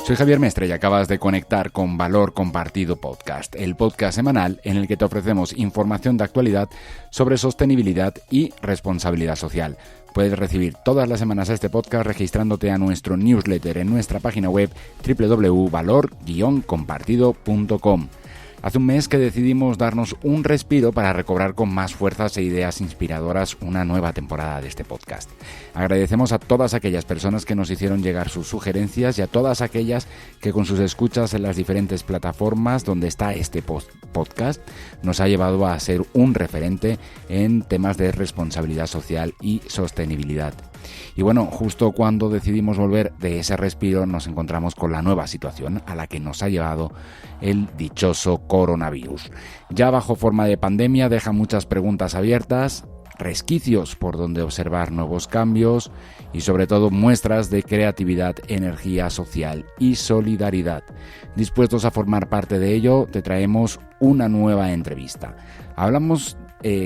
Soy Javier Mestre y acabas de conectar con Valor Compartido Podcast, el podcast semanal en el que te ofrecemos información de actualidad sobre sostenibilidad y responsabilidad social. Puedes recibir todas las semanas este podcast registrándote a nuestro newsletter en nuestra página web www.valor-compartido.com. Hace un mes que decidimos darnos un respiro para recobrar con más fuerzas e ideas inspiradoras una nueva temporada de este podcast. Agradecemos a todas aquellas personas que nos hicieron llegar sus sugerencias y a todas aquellas que con sus escuchas en las diferentes plataformas donde está este podcast nos ha llevado a ser un referente en temas de responsabilidad social y sostenibilidad. Y bueno, justo cuando decidimos volver de ese respiro nos encontramos con la nueva situación a la que nos ha llevado el dichoso coronavirus. Ya bajo forma de pandemia deja muchas preguntas abiertas, resquicios por donde observar nuevos cambios y sobre todo muestras de creatividad, energía social y solidaridad. Dispuestos a formar parte de ello, te traemos una nueva entrevista. Hablamos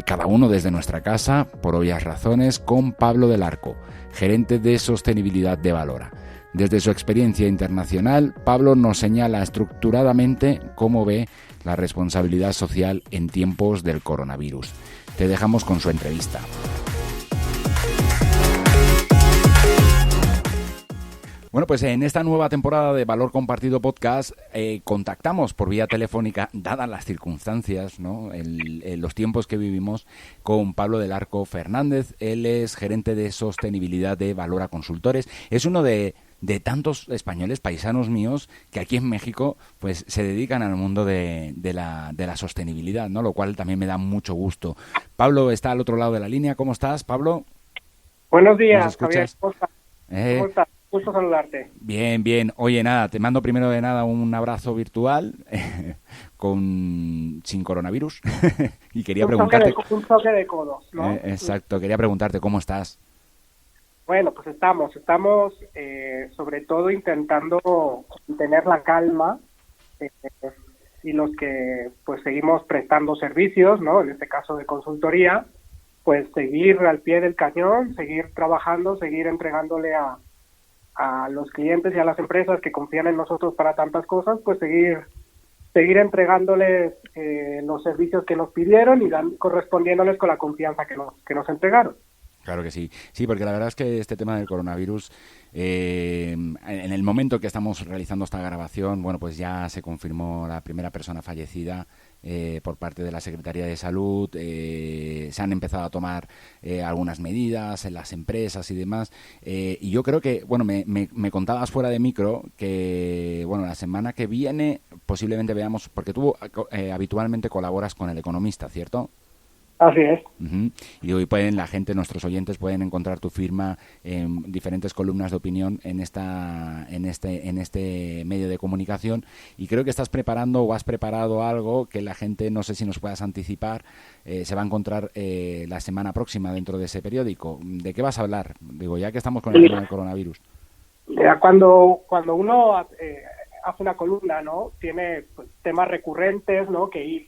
cada uno desde nuestra casa, por obvias razones, con Pablo del Arco, gerente de sostenibilidad de Valora. Desde su experiencia internacional, Pablo nos señala estructuradamente cómo ve la responsabilidad social en tiempos del coronavirus. Te dejamos con su entrevista. Bueno, pues en esta nueva temporada de Valor Compartido Podcast contactamos por vía telefónica, dadas las circunstancias, ¿no? En los tiempos que vivimos, con Pablo del Arco Fernández. Él es gerente de sostenibilidad de Valora Consultores. Es uno de tantos españoles, paisanos míos, que aquí en México pues se dedican al mundo de la sostenibilidad, ¿no? Lo cual también me da mucho gusto. Pablo está al otro lado de la línea. ¿Cómo estás, Pablo? Buenos días, Javier. ¿Cómo estás? ¿Cómo estás? Gusto saludarte. Bien, bien. Oye, nada, te mando primero de nada un abrazo virtual sin coronavirus y quería preguntarte... Un toque de codos, ¿no? Exacto, quería preguntarte cómo estás. Bueno, pues estamos sobre todo intentando tener la calma y los que pues seguimos prestando servicios, ¿no? En este caso de consultoría, pues seguir al pie del cañón, seguir trabajando, seguir entregándole a los clientes y a las empresas que confían en nosotros para tantas cosas, pues seguir entregándoles los servicios que nos pidieron y correspondiéndoles con la confianza que nos entregaron. Claro que sí. Sí, porque la verdad es que este tema del coronavirus, en el momento que estamos realizando esta grabación, bueno, pues ya se confirmó la primera persona fallecida por parte de la Secretaría de Salud. Se han empezado a tomar algunas medidas en las empresas y demás. Y yo creo que, bueno, me contabas fuera de micro que, bueno, la semana que viene posiblemente veamos, porque tú habitualmente colaboras con El Economista, ¿cierto? Así es. Uh-huh. Y hoy nuestros oyentes pueden encontrar tu firma en diferentes columnas de opinión en este medio de comunicación, y creo que estás preparando o has preparado algo que la gente, no sé si nos puedas anticipar, se va a encontrar la semana próxima dentro de ese periódico. ¿De qué vas a hablar? Digo, ya que estamos con el tema del coronavirus. Cuando uno hace una columna, ¿no? Tiene pues, temas recurrentes, ¿no? que ir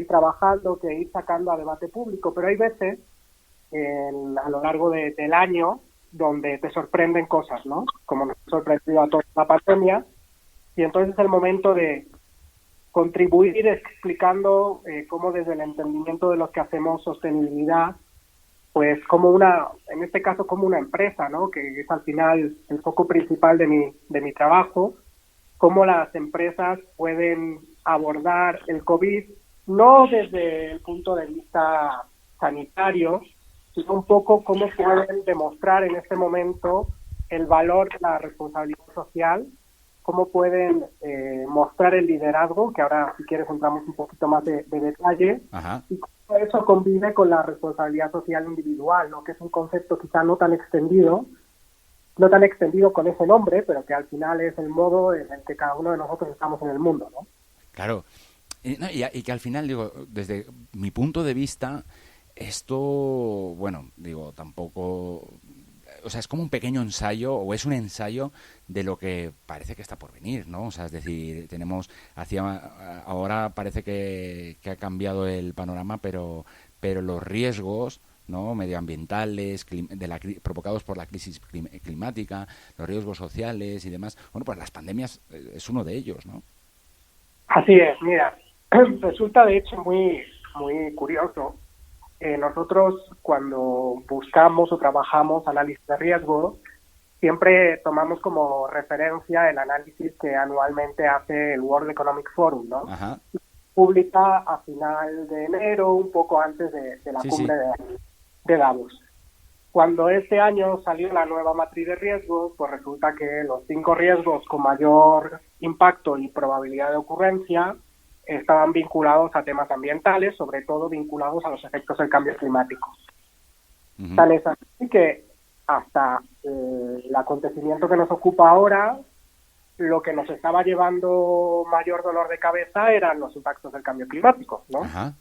trabajando, que ir sacando a debate público, pero hay veces a lo largo del año donde te sorprenden cosas, ¿no? Como nos ha sorprendido a toda la pandemia, y entonces es el momento de contribuir explicando cómo desde el entendimiento de los que hacemos sostenibilidad, pues en este caso como una empresa, ¿no? Que es al final el foco principal de mi trabajo, cómo las empresas pueden abordar el COVID no desde el punto de vista sanitario, sino un poco cómo pueden demostrar en este momento el valor de la responsabilidad social, cómo pueden mostrar el liderazgo, que ahora si quieres entramos un poquito más de detalle. Ajá. Y cómo eso convive con la responsabilidad social individual, ¿no? Que es un concepto quizá no tan extendido con ese nombre, pero que al final es el modo en el que cada uno de nosotros estamos en el mundo, ¿no? Claro. Y que al final, digo, desde mi punto de vista, esto, bueno, digo, tampoco... O sea, es como un pequeño ensayo, o es un ensayo de lo que parece que está por venir, ¿no? O sea, es decir, ahora parece que ha cambiado el panorama, pero los riesgos ¿no? Medioambientales, provocados por la crisis climática, los riesgos sociales y demás. Bueno, pues las pandemias es uno de ellos, ¿no? Así es, mira, resulta de hecho muy, muy curioso. Nosotros cuando buscamos o trabajamos análisis de riesgo, siempre tomamos como referencia el análisis que anualmente hace el World Economic Forum, ¿no? Ajá. Publica a final de enero, un poco antes de la cumbre de Davos. Cuando este año salió la nueva matriz de riesgos, pues resulta que los 5 riesgos con mayor impacto y probabilidad de ocurrencia estaban vinculados a temas ambientales, sobre todo vinculados a los efectos del cambio climático. Uh-huh. Tal es así que hasta el acontecimiento que nos ocupa ahora, lo que nos estaba llevando mayor dolor de cabeza eran los impactos del cambio climático, ¿no? Ajá.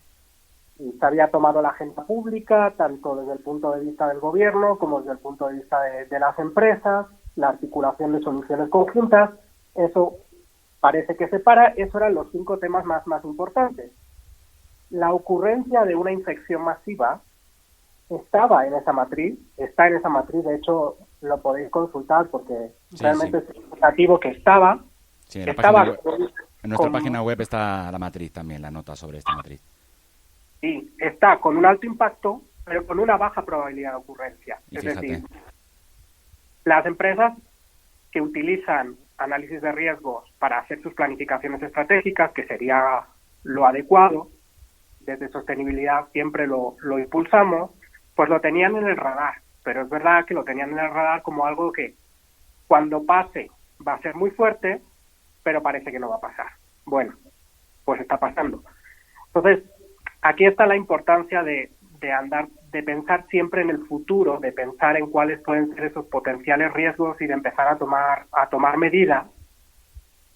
Y se había tomado la agenda pública, tanto desde el punto de vista del gobierno como desde el punto de vista de las empresas, la articulación de soluciones conjuntas. Eso parece que se para. Esos eran los 5 temas más importantes. La ocurrencia de una infección masiva estaba en esa matriz, está en esa matriz, de hecho lo podéis consultar porque realmente es significativo que estaba. Sí, en nuestra página web está la matriz también, la nota sobre esta matriz. Sí, está con un alto impacto, pero con una baja probabilidad de ocurrencia. Y es fíjate. decir, las empresas que utilizan análisis de riesgos para hacer sus planificaciones estratégicas, que sería lo adecuado, desde sostenibilidad siempre lo impulsamos, pues lo tenían en el radar, pero es verdad que lo tenían en el radar como algo que cuando pase va a ser muy fuerte, pero parece que no va a pasar. Bueno, pues está pasando. Entonces, aquí está la importancia de pensar siempre en el futuro, de pensar en cuáles pueden ser esos potenciales riesgos y de empezar a tomar medidas.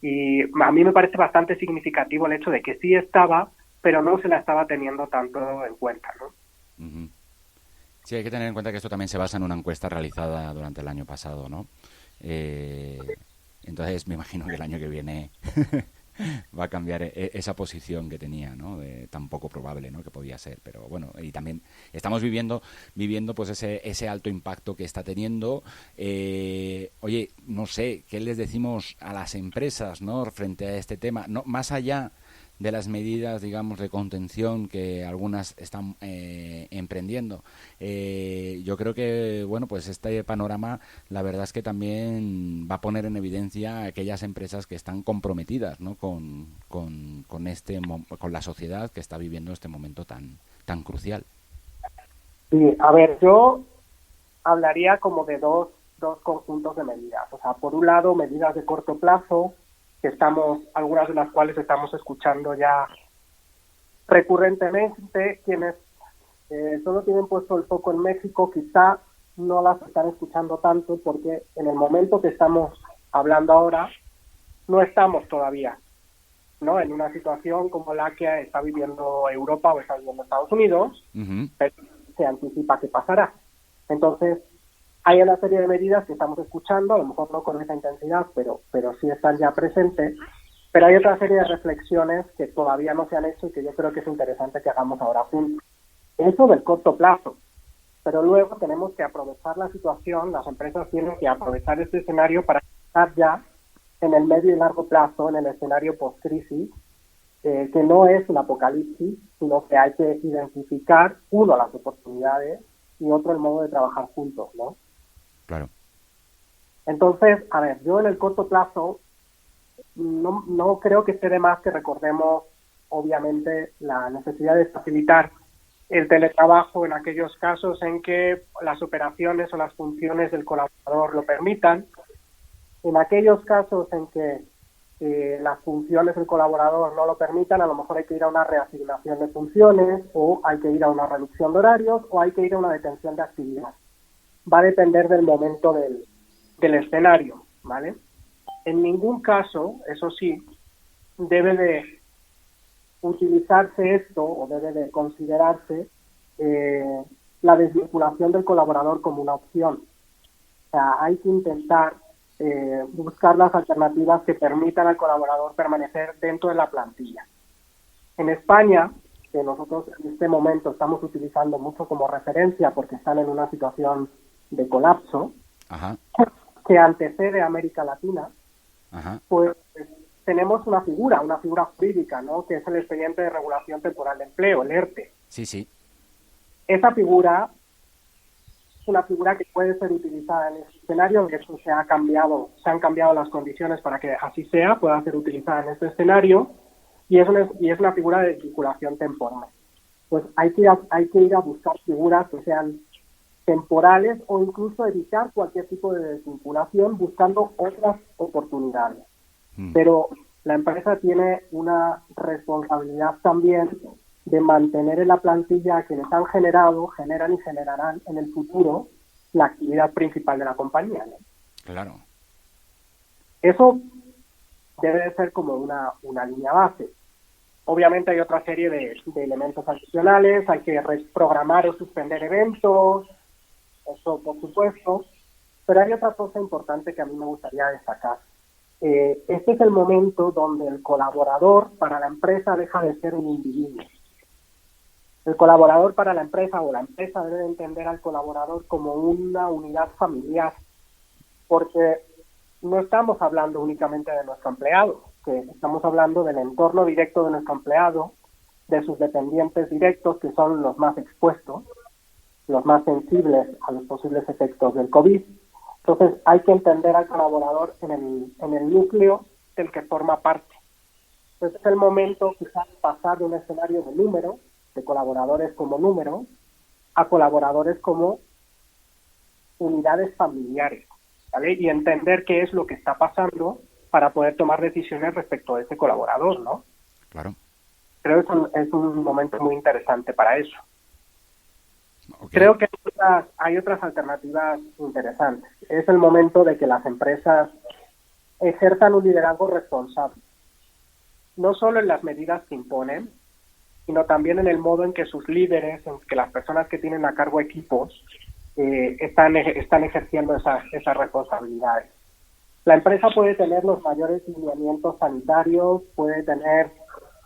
Y a mí me parece bastante significativo el hecho de que sí estaba, pero no se la estaba teniendo tanto en cuenta, ¿no? Uh-huh. Sí, hay que tener en cuenta que esto también se basa en una encuesta realizada durante el año pasado, ¿no? Entonces me imagino que el año que viene va a cambiar esa posición que tenía, ¿no? Tan poco probable, ¿no? Que podía ser, pero bueno, y también estamos viviendo pues ese alto impacto que está teniendo. Oye, no sé, ¿qué les decimos a las empresas, ¿no? Frente a este tema, no, más allá de las medidas, digamos, de contención que algunas están emprendiendo. Yo creo que, bueno, pues este panorama, la verdad es que también va a poner en evidencia a aquellas empresas que están comprometidas, ¿no? con la sociedad que está viviendo este momento tan crucial. Sí, a ver, yo hablaría como de dos conjuntos de medidas. O sea, por un lado, medidas de corto plazo, que algunas de las cuales estamos escuchando ya recurrentemente. Quienes solo tienen puesto el foco en México quizá no las están escuchando tanto porque en el momento que estamos hablando ahora no estamos todavía, ¿no?, en una situación como la que está viviendo Europa o está viviendo Estados Unidos. Uh-huh. Pero se anticipa que pasará. Entonces, hay una serie de medidas que estamos escuchando, a lo mejor no con esa intensidad, pero sí están ya presentes, pero hay otra serie de reflexiones que todavía no se han hecho y que yo creo que es interesante que hagamos ahora juntos. Eso del corto plazo, pero luego tenemos que aprovechar la situación, las empresas tienen que aprovechar este escenario para estar ya en el medio y largo plazo, en el escenario post-crisis, que no es un apocalipsis, sino que hay que identificar, uno, las oportunidades y otro, el modo de trabajar juntos, ¿no? Claro. Entonces, a ver, yo en el corto plazo no creo que esté de más que recordemos, obviamente, la necesidad de facilitar el teletrabajo en aquellos casos en que las operaciones o las funciones del colaborador lo permitan. En aquellos casos en que las funciones del colaborador no lo permitan, a lo mejor hay que ir a una reasignación de funciones, o hay que ir a una reducción de horarios, o hay que ir a una detención de actividad. Va a depender del momento del escenario, ¿vale? En ningún caso, eso sí, debe de utilizarse esto o debe de considerarse la desvinculación del colaborador como una opción. O sea, hay que intentar buscar las alternativas que permitan al colaborador permanecer dentro de la plantilla. En España, que nosotros en este momento estamos utilizando mucho como referencia porque están en una situación de colapso, Ajá. que antecede a América Latina, Ajá. pues tenemos una figura jurídica, ¿no? Que es el Expediente de Regulación Temporal de Empleo, el ERTE. Sí, sí. Esa figura es una figura que puede ser utilizada en ese escenario, en que se han cambiado las condiciones para que así sea, pueda ser utilizada en este escenario, y es una figura de desvinculación temporal. Pues hay que ir a buscar figuras que sean temporales o incluso evitar cualquier tipo de desvinculación buscando otras oportunidades. Pero la empresa tiene una responsabilidad también de mantener en la plantilla a quienes han generan y generarán en el futuro la actividad principal de la compañía, ¿no? Claro. Eso debe de ser como una línea base. Obviamente hay otra serie de elementos adicionales, hay que reprogramar o suspender eventos, eso por supuesto, pero hay otra cosa importante que a mí me gustaría destacar. Este es el momento donde el colaborador para la empresa deja de ser un individuo. El colaborador para la empresa o la empresa debe entender al colaborador como una unidad familiar, porque no estamos hablando únicamente de nuestro empleado, que estamos hablando del entorno directo de nuestro empleado, de sus dependientes directos, que son los más expuestos, los más sensibles a los posibles efectos del COVID. Entonces hay que entender al colaborador en el núcleo del que forma parte. Entonces es el momento quizás pasar de un escenario de número, de colaboradores como número, a colaboradores como unidades familiares, ¿vale? Y entender qué es lo que está pasando para poder tomar decisiones respecto a ese colaborador, ¿no? Claro. Creo que es un momento muy interesante para eso. Okay. Creo que hay otras alternativas interesantes. Es el momento de que las empresas ejerzan un liderazgo responsable, no solo en las medidas que imponen, sino también en el modo en que sus líderes, en que las personas que tienen a cargo equipos, están ejerciendo esas responsabilidades. La empresa puede tener los mayores lineamientos sanitarios, puede tener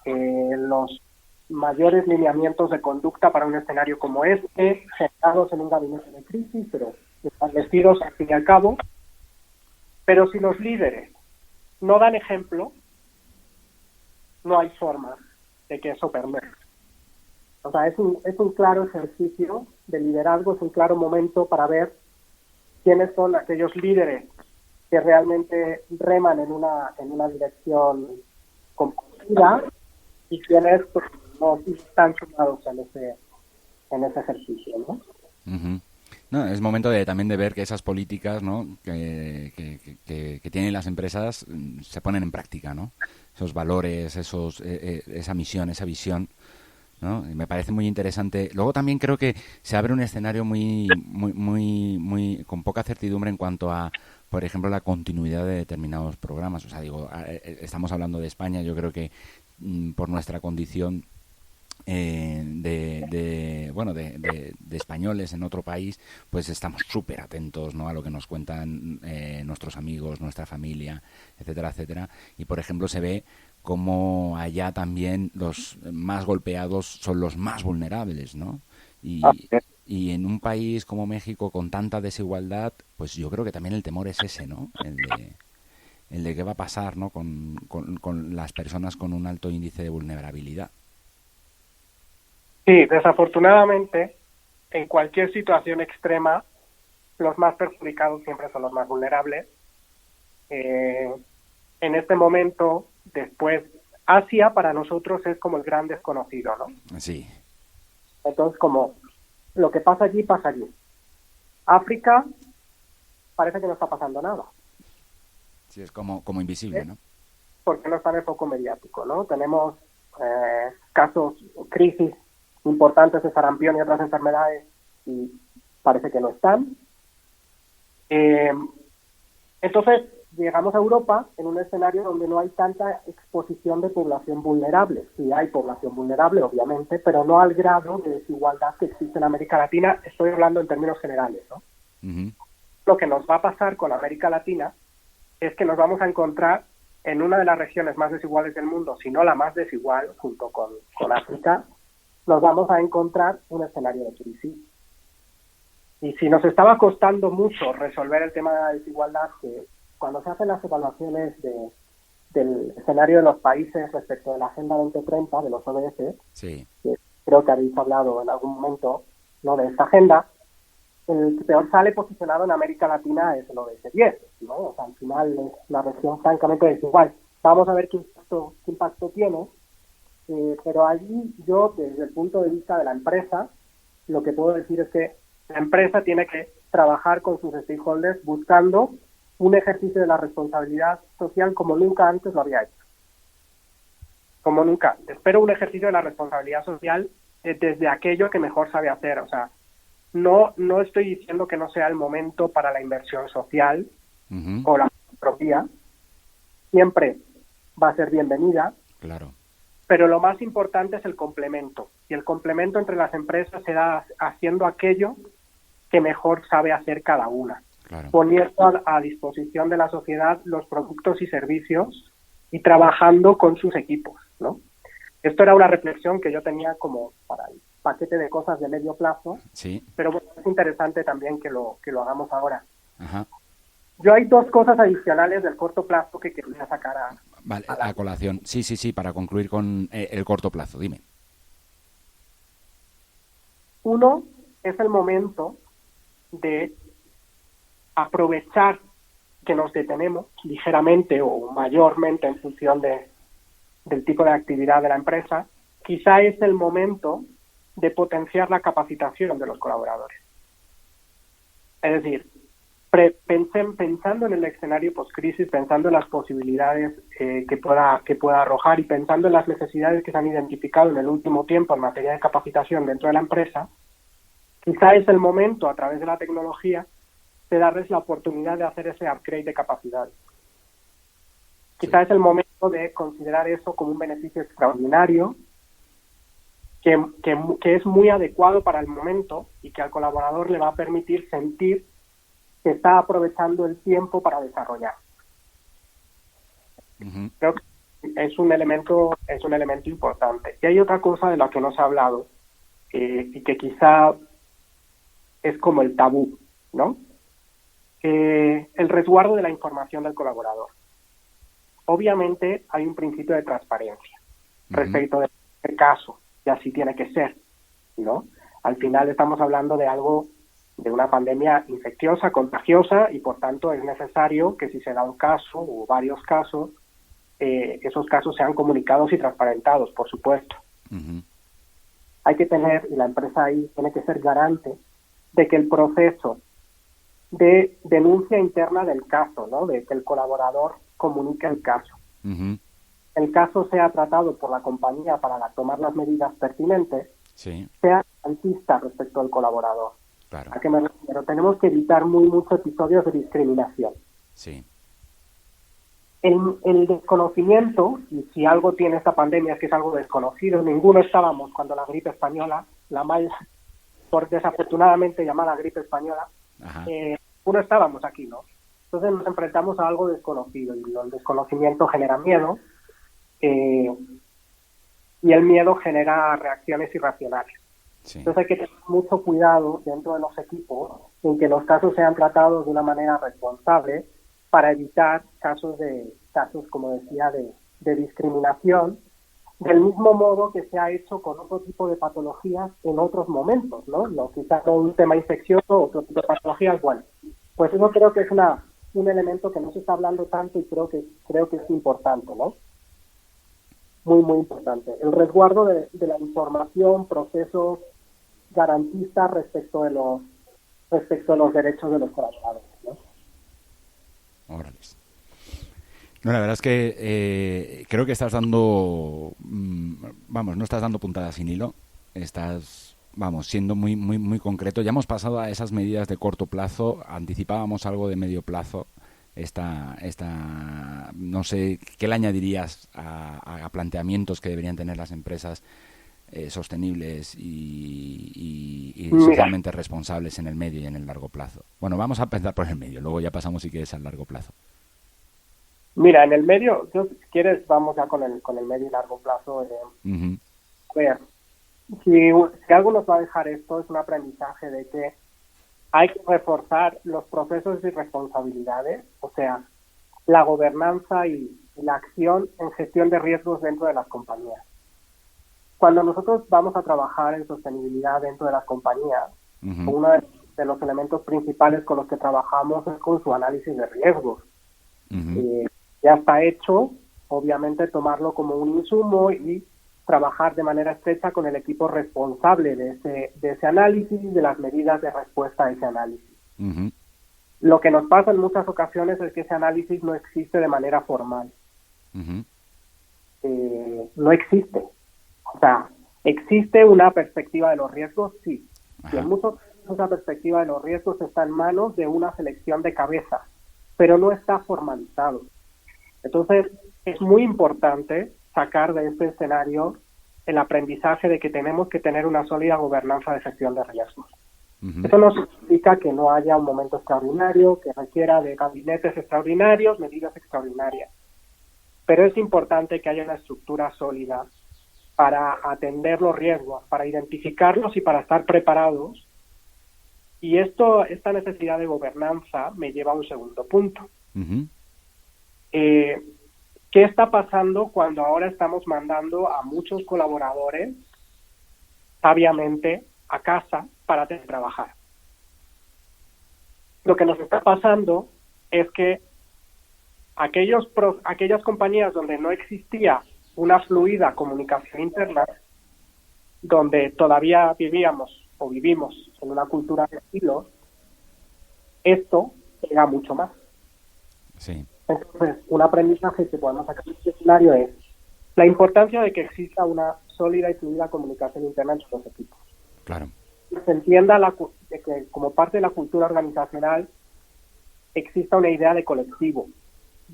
los mayores lineamientos de conducta para un escenario como este, generados en un gabinete de crisis, pero establecidos al fin y al cabo. Pero si los líderes no dan ejemplo, no hay forma de que eso permanezca. O sea, es un claro ejercicio de liderazgo, es un claro momento para ver quiénes son aquellos líderes que realmente reman en una dirección compartida y quienes pues, no están sumados en ese ejercicio, ¿no? Uh-huh. No, es momento también de ver que esas políticas, ¿no? que tienen las empresas se ponen en práctica, ¿no? Esos valores, esa misión, esa visión, ¿no? Y me parece muy interesante. Luego también creo que se abre un escenario muy con poca certidumbre en cuanto a, por ejemplo, la continuidad de determinados programas. O sea, digo, estamos hablando de España, yo creo que por nuestra condición de españoles en otro país, pues estamos súper atentos, ¿no? A lo que nos cuentan nuestros amigos, nuestra familia, etcétera, etcétera. Y por ejemplo se ve como allá también los más golpeados son los más vulnerables, ¿no? Y en un país como México con tanta desigualdad, pues yo creo que también el temor es ese, ¿no? El de qué va a pasar, ¿no? Con las personas con un alto índice de vulnerabilidad. Sí, desafortunadamente, en cualquier situación extrema, los más perjudicados siempre son los más vulnerables. En este momento, después, Asia para nosotros es como el gran desconocido, ¿no? Sí. Entonces, como lo que pasa allí, pasa allí. África parece que no está pasando nada. Sí, es como invisible, ¿no? Porque no está en el foco mediático, ¿no? Tenemos casos, crisis importantes de sarampión y otras enfermedades y parece que no están. Entonces, llegamos a Europa en un escenario donde no hay tanta exposición de población vulnerable. Sí hay población vulnerable, obviamente, pero no al grado de desigualdad que existe en América Latina. Estoy hablando en términos generales, ¿no? Uh-huh. Lo que nos va a pasar con América Latina es que nos vamos a encontrar en una de las regiones más desiguales del mundo, si no la más desigual, junto con África, nos vamos a encontrar un escenario de crisis. Y si nos estaba costando mucho resolver el tema de la desigualdad, que cuando se hacen las evaluaciones del escenario de los países respecto de la Agenda 2030 de los ODS, Sí. que creo que habéis hablado en algún momento, ¿no?, de esta agenda, el que peor sale posicionado en América Latina es el ODS 10, ¿no? O sea, al final es una región francamente desigual. Vamos a ver qué impacto tiene, pero allí yo, desde el punto de vista de la empresa, lo que puedo decir es que la empresa tiene que trabajar con sus stakeholders buscando un ejercicio de la responsabilidad social como nunca antes lo había hecho. Como nunca. Espero un ejercicio de la responsabilidad social desde aquello que mejor sabe hacer. O sea, no estoy diciendo que no sea el momento para la inversión social o la filantropía. Siempre va a ser bienvenida. Claro. Pero lo más importante es el complemento. Y el complemento entre las empresas se da haciendo aquello que mejor sabe hacer cada una. Claro. Poniendo a disposición de la sociedad los productos y servicios y trabajando con sus equipos, ¿no? Esto era una reflexión que yo tenía como para el paquete de cosas de medio plazo, sí. Pero bueno, es interesante también que lo hagamos ahora. Ajá. Yo hay dos cosas adicionales del corto plazo que quería sacar a colación. Sí, para concluir con el corto plazo, dime. Uno, es el momento de aprovechar que nos detenemos ligeramente o mayormente en función del tipo de actividad de la empresa. Quizá es el momento de potenciar la capacitación de los colaboradores. Es decir, pensando en el escenario post-crisis, pensando en las posibilidades que pueda arrojar y pensando en las necesidades que se han identificado en el último tiempo en materia de capacitación dentro de la empresa, quizá es el momento, a través de la tecnología, de darles la oportunidad de hacer ese upgrade de capacidades. Quizá es el momento de considerar eso como un beneficio extraordinario que es muy adecuado para el momento y que al colaborador le va a permitir sentir que está aprovechando el tiempo para desarrollar. Creo que es un elemento importante. Y hay otra cosa de la que no se ha hablado y que quizá es como el tabú, ¿no? El resguardo de la información del colaborador. Obviamente hay un principio de transparencia respecto del caso, y así tiene que ser, ¿no? Al final estamos hablando de algo, de una pandemia infecciosa, contagiosa, y por tanto es necesario que si se da un caso o varios casos, esos casos sean comunicados y transparentados, por supuesto. Hay que tener, y la empresa ahí tiene que ser garante de que el proceso de denuncia interna del caso, ¿no?, de que el colaborador comunique el caso. El caso sea tratado por la compañía para tomar las medidas pertinentes, sea garantista respecto al colaborador. Claro. ¿A qué me refiero? Tenemos que evitar muchos episodios de discriminación. Sí. El desconocimiento, y si algo tiene esta pandemia es que es algo desconocido, ninguno estábamos cuando la gripe española, la mal, por desafortunadamente llamada gripe española, ninguno estábamos aquí, ¿no? Entonces nos enfrentamos a algo desconocido, y el desconocimiento genera miedo, y el miedo genera reacciones irracionales. Entonces hay que tener mucho cuidado dentro de los equipos en que los casos sean tratados de una manera responsable para evitar casos, como decía, de discriminación, del mismo modo que se ha hecho con otro tipo de patologías en otros momentos, ¿no? Quizás con un tema infeccioso, otro tipo de patologías, bueno, pues eso creo que es un elemento que no se está hablando tanto y creo que es importante, ¿no? Muy, muy importante. El resguardo de la información, procesos garantistas respecto de los derechos de los colaboradores, ¿no? Órales. No, la verdad es que creo que estás dando, no estás dando puntadas sin hilo, estás, siendo muy, muy, muy concreto. Ya hemos pasado a esas medidas de corto plazo, anticipábamos algo de medio plazo. No sé, ¿qué le añadirías a planteamientos que deberían tener las empresas sostenibles y socialmente responsables en el medio y en el largo plazo? Bueno, vamos a empezar por el medio, luego ya pasamos si quieres al largo plazo. Mira, en el medio, si quieres, vamos ya con el medio y largo plazo. A ver, si algo nos va a dejar esto es un aprendizaje de que hay que reforzar los procesos y responsabilidades, o sea, la gobernanza y la acción en gestión de riesgos dentro de las compañías. Cuando nosotros vamos a trabajar en sostenibilidad dentro de las compañías, uno de los elementos principales con los que trabajamos es con su análisis de riesgos. Ya está hecho, obviamente tomarlo como un insumo y trabajar de manera estrecha con el equipo responsable de ese análisis, de las medidas de respuesta a ese análisis. Lo que nos pasa en muchas ocasiones es que ese análisis no existe de manera formal. No existe. O sea, existe una perspectiva de los riesgos, sí. Y en muchos casos esa perspectiva de los riesgos está en manos de una selección de cabeza, pero no está formalizado. Entonces, es muy importante sacar de este escenario el aprendizaje de que tenemos que tener una sólida gobernanza de gestión de riesgos. Eso no significa que no haya un momento extraordinario, que requiera de gabinetes extraordinarios, medidas extraordinarias. Pero es importante que haya una estructura sólida para atender los riesgos, para identificarlos y para estar preparados. Y esta necesidad de gobernanza me lleva a un segundo punto. ¿Qué está pasando cuando ahora estamos mandando a muchos colaboradores sabiamente a casa para trabajar? Lo que nos está pasando es que aquellas compañías donde no existía una fluida comunicación interna, donde todavía vivíamos o vivimos en una cultura de silos, esto pega mucho más. Sí. Entonces, un aprendizaje que podemos sacar de este escenario es la importancia de que exista una sólida y fluida comunicación interna entre los equipos. Claro. Se entienda de que como parte de la cultura organizacional exista una idea de colectivo,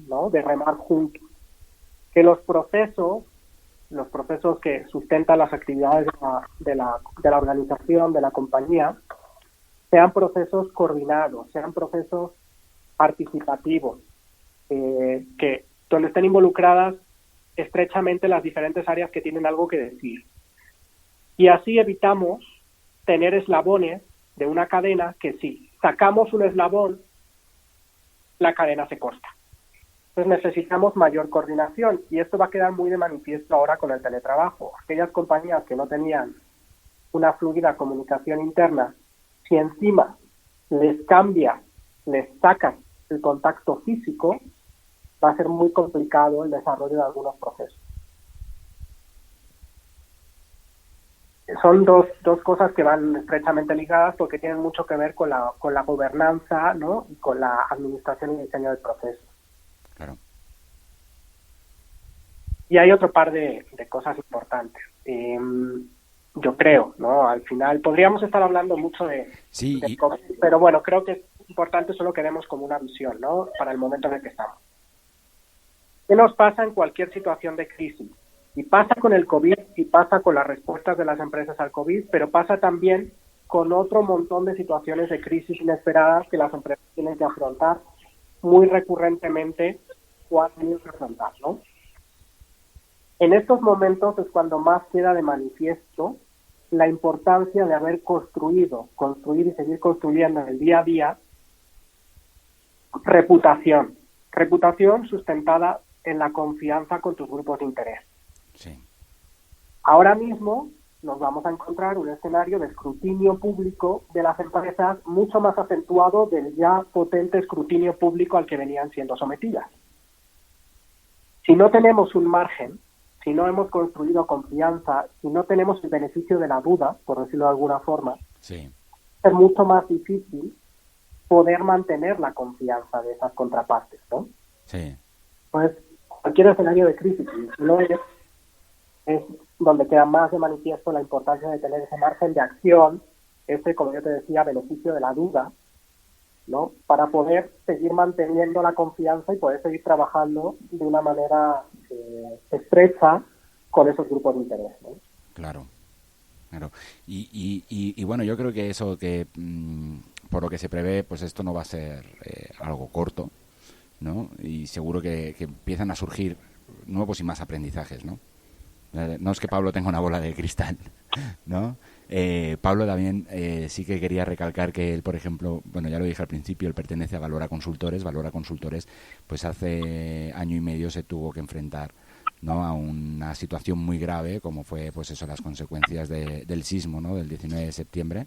¿no? De remar juntos. Que los procesos que sustentan las actividades de la organización, de la compañía, sean procesos coordinados, sean procesos participativos, que donde estén involucradas estrechamente las diferentes áreas que tienen algo que decir. Y así evitamos tener eslabones de una cadena que si sacamos un eslabón, la cadena se corta. Entonces necesitamos mayor coordinación y esto va a quedar muy de manifiesto ahora con el teletrabajo. Aquellas compañías que no tenían una fluida comunicación interna, si encima les sacan el contacto físico, va a ser muy complicado el desarrollo de algunos procesos. Son dos cosas que van estrechamente ligadas porque tienen mucho que ver con la gobernanza, ¿no? Y con la administración y diseño del proceso. Claro. Y hay otro par de cosas importantes. Yo creo, ¿no? Al final podríamos estar hablando mucho de COVID, pero bueno, creo que es importante solo que demos como una visión, ¿no? Para el momento en el que estamos. ¿Qué nos pasa en cualquier situación de crisis? Y pasa con el COVID y pasa con las respuestas de las empresas al COVID, pero pasa también con otro montón de situaciones de crisis inesperadas que las empresas tienen que afrontar muy recurrentemente o han tenido que afrontar, ¿no? En estos momentos es cuando más queda de manifiesto la importancia de haber construir y seguir construyendo en el día a día reputación sustentada en la confianza con tus grupos de interés. Sí. Ahora mismo nos vamos a encontrar un escenario de escrutinio público de las empresas mucho más acentuado del ya potente escrutinio público al que venían siendo sometidas. Si no tenemos un margen, si no hemos construido confianza, si no tenemos el beneficio de la duda, por decirlo de alguna forma, sí, es mucho más difícil poder mantener la confianza de esas contrapartes, ¿no? Sí. Pues cualquier escenario de crisis, si no es donde queda más de manifiesto la importancia de tener ese margen de acción, como yo te decía, beneficio de la duda, ¿no? Para poder seguir manteniendo la confianza y poder seguir trabajando de una manera estrecha con esos grupos de interés, ¿no? Claro. Y bueno, yo creo que eso que por lo que se prevé, pues esto no va a ser algo corto, ¿no? Y seguro que empiezan a surgir nuevos y más aprendizajes, ¿no? No es que Pablo tenga una bola de cristal, ¿no? Pablo también sí que quería recalcar que él, por ejemplo, bueno, ya lo dije al principio, él pertenece a Valora Consultores. Valora Consultores, pues hace año y medio se tuvo que enfrentar, ¿no?, a una situación muy grave, como fue, pues eso, las consecuencias del sismo, ¿no?, del 19 de septiembre,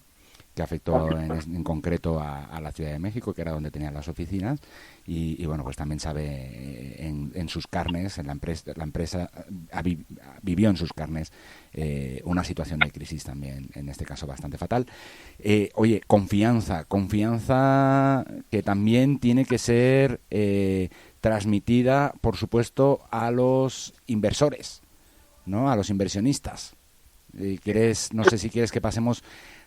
que afectó en concreto a la Ciudad de México, que era donde tenían las oficinas, y bueno, pues también sabe en sus carnes, en la empresa vivió en sus carnes una situación de crisis también, en este caso bastante fatal. Oye, confianza que también tiene que ser transmitida, por supuesto, a los inversores, ¿no?, a los inversionistas. No sé si quieres que pasemos,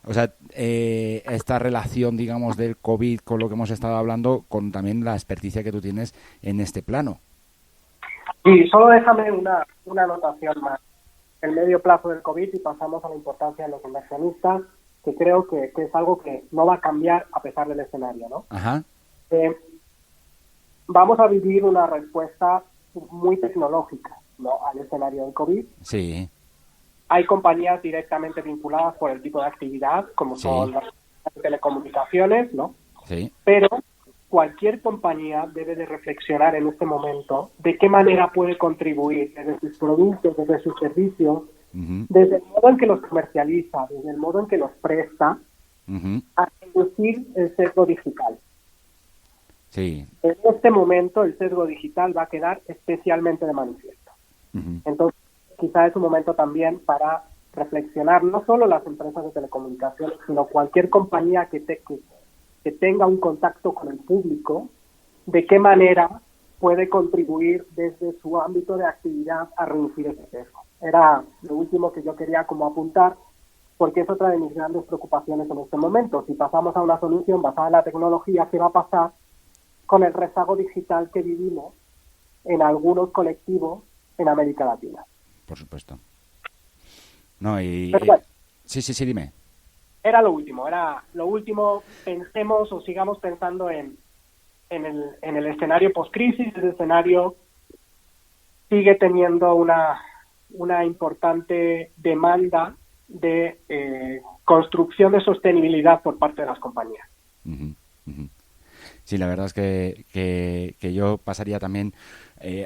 o sea, esta relación, digamos, del COVID con lo que hemos estado hablando, con también la experticia que tú tienes en este plano. Y solo déjame una anotación más. El medio plazo del COVID, y pasamos a la importancia de los inversionistas, que creo que es algo que no va a cambiar a pesar del escenario, ¿no? Ajá. Vamos a vivir una respuesta muy tecnológica, ¿no?, al escenario del COVID. Sí. Hay compañías directamente vinculadas por el tipo de actividad, como son las telecomunicaciones, ¿no? Sí. Pero cualquier compañía debe de reflexionar en este momento de qué manera puede contribuir desde sus productos, desde sus servicios, desde el modo en que los comercializa, desde el modo en que los presta, a reducir el sesgo digital. Sí. En este momento el sesgo digital va a quedar especialmente de manifiesto. Entonces, quizá es un momento también para reflexionar, no solo las empresas de telecomunicaciones, sino cualquier compañía que tenga un contacto con el público, de qué manera puede contribuir desde su ámbito de actividad a reducir ese sesgo. Era lo último que yo quería como apuntar, porque es otra de mis grandes preocupaciones en este momento. Si pasamos a una solución basada en la tecnología, ¿qué va a pasar con el rezago digital que vivimos en algunos colectivos en América Latina? Por supuesto. No, sí, dime. Era lo último, pensemos o sigamos pensando en el escenario post-crisis. El escenario sigue teniendo una importante demanda de construcción de sostenibilidad por parte de las compañías. Sí, la verdad es que yo pasaría también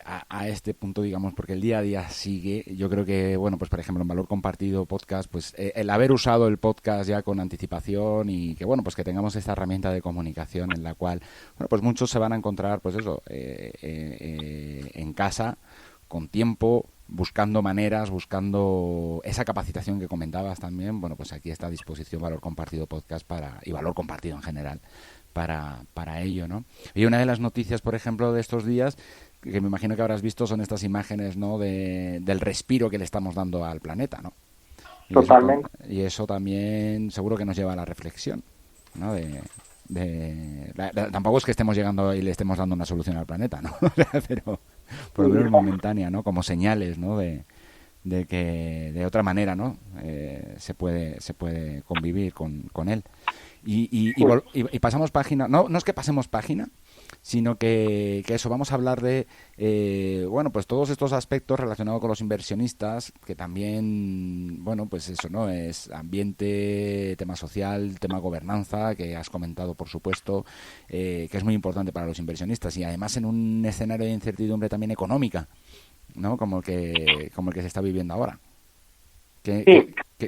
a este punto, digamos, porque el día a día sigue. Yo creo que, bueno, pues por ejemplo, en Valor Compartido Podcast, pues el haber usado el podcast ya con anticipación y que, bueno, pues que tengamos esta herramienta de comunicación en la cual, bueno, pues muchos se van a encontrar, pues eso, en casa, con tiempo, buscando maneras, buscando esa capacitación que comentabas también. Bueno, pues aquí está a disposición Valor Compartido Podcast y Valor Compartido en general para ello, ¿no? Y una de las noticias, por ejemplo, de estos días, que me imagino que habrás visto, son estas imágenes, ¿no?, del respiro que le estamos dando al planeta, ¿no? Totalmente. Y eso también seguro que nos lleva a la reflexión, ¿no? Tampoco es que estemos llegando y le estemos dando una solución al planeta, ¿no? Pero por lo menos momentánea, ¿no? Como señales, ¿no?, de que de otra manera, ¿no?, se puede convivir con él. Y pasamos página. No es que pasemos página, sino que eso, vamos a hablar de bueno, pues todos estos aspectos relacionados con los inversionistas, que también, bueno, pues eso, ¿no?, es ambiente, tema social, tema gobernanza, que has comentado, por supuesto, que es muy importante para los inversionistas, y además en un escenario de incertidumbre también económica, ¿no?, como el que se está viviendo ahora.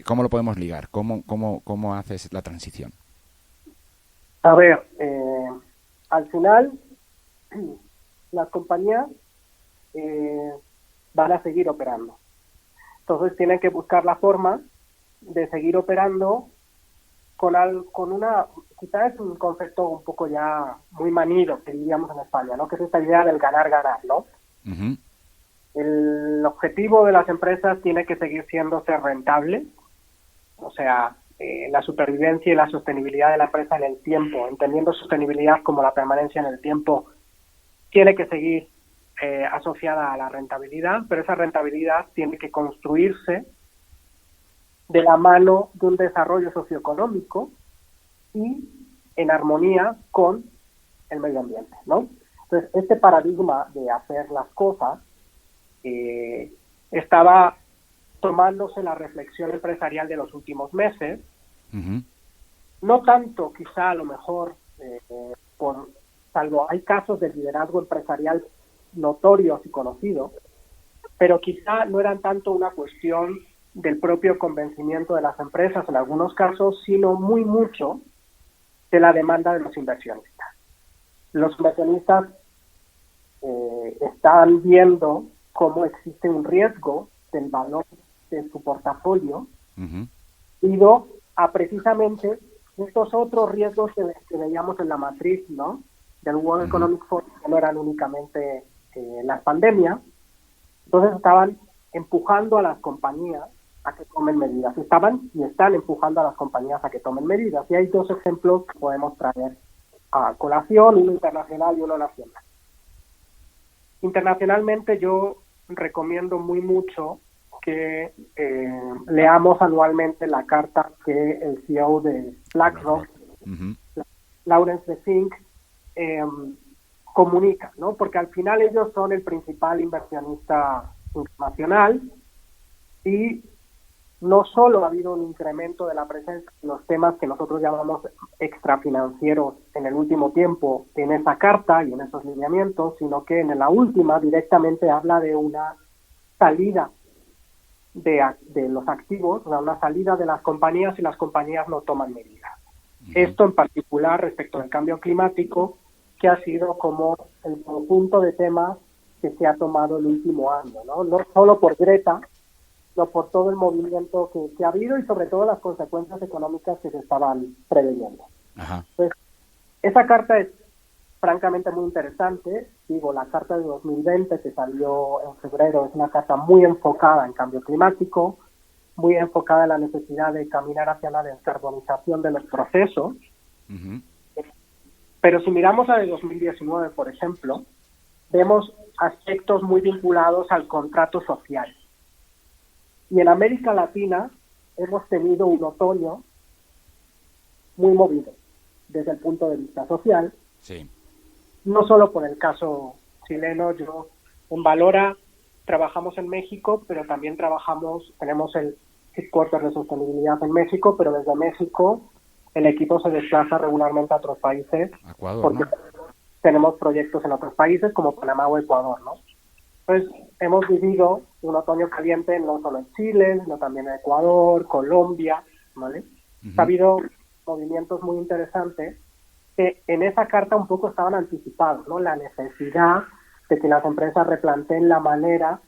¿Cómo lo podemos ligar? ¿Cómo haces la transición? A ver, al final las compañías van a seguir operando. Entonces tienen que buscar la forma de seguir operando con una, quizás es un concepto un poco ya muy manido, que diríamos en España, ¿no?, que es esta idea del ganar-ganar, ¿no? El objetivo de las empresas tiene que seguir siendo ser rentable, o sea, la supervivencia y la sostenibilidad de la empresa en el tiempo, entendiendo sostenibilidad como la permanencia en el tiempo, tiene que seguir asociada a la rentabilidad, pero esa rentabilidad tiene que construirse de la mano de un desarrollo socioeconómico y en armonía con el medio ambiente, ¿no? Entonces, este paradigma de hacer las cosas estaba tomándose la reflexión empresarial de los últimos meses, Uh-huh. no tanto quizá a lo mejor, salvo hay casos de liderazgo empresarial notorios y conocidos, pero quizá no eran tanto una cuestión del propio convencimiento de las empresas en algunos casos, sino muy mucho de la demanda de los inversionistas. Los inversionistas están viendo cómo existe un riesgo del valor de su portafolio Uh-huh. debido a precisamente estos otros riesgos que veíamos en la matriz, ¿no?, del World Economic Forum, que no eran únicamente las pandemias. Entonces estaban empujando a las compañías a que tomen medidas. Estaban y están empujando a las compañías a que tomen medidas. Y hay dos ejemplos que podemos traer a colación, uno internacional y uno nacional. Internacionalmente yo recomiendo muy mucho que leamos anualmente la carta que el CEO de BlackRock, Uh-huh. Lawrence de Fink, comunica, ¿no? Porque al final ellos son el principal inversionista internacional y no solo ha habido un incremento de la presencia de los temas que nosotros llamamos extrafinancieros en el último tiempo en esa carta y en esos lineamientos, sino que en la última directamente habla de una salida de los activos, una salida de las compañías si las compañías no toman medidas. Uh-huh. Esto en particular respecto al cambio climático, que ha sido como el conjunto de temas que se ha tomado el último año, ¿no? No solo por Greta, sino por todo el movimiento que ha habido y sobre todo las consecuencias económicas que se estaban preveyendo. Ajá. Pues, esa carta es francamente muy interesante. Digo, la carta de 2020 que salió en febrero es una carta muy enfocada en cambio climático, muy enfocada en la necesidad de caminar hacia la descarbonización de los procesos. Uh-huh. Pero si miramos la de 2019, por ejemplo, vemos aspectos muy vinculados al contrato social. Y en América Latina hemos tenido un otoño muy movido desde el punto de vista social. Sí. No solo por el caso chileno, yo en Valora trabajamos en México, pero también tenemos el headquarter de sostenibilidad en México, pero desde México el equipo se desplaza regularmente a otros países, Ecuador, porque ¿no? tenemos proyectos en otros países como Panamá o Ecuador, ¿no? Entonces, hemos vivido un otoño caliente no solo en Chile, sino también en Ecuador, Colombia, ¿vale? Uh-huh. Ha habido movimientos muy interesantes que en esa carta un poco estaban anticipados, ¿no? La necesidad de que las empresas replanteen la manera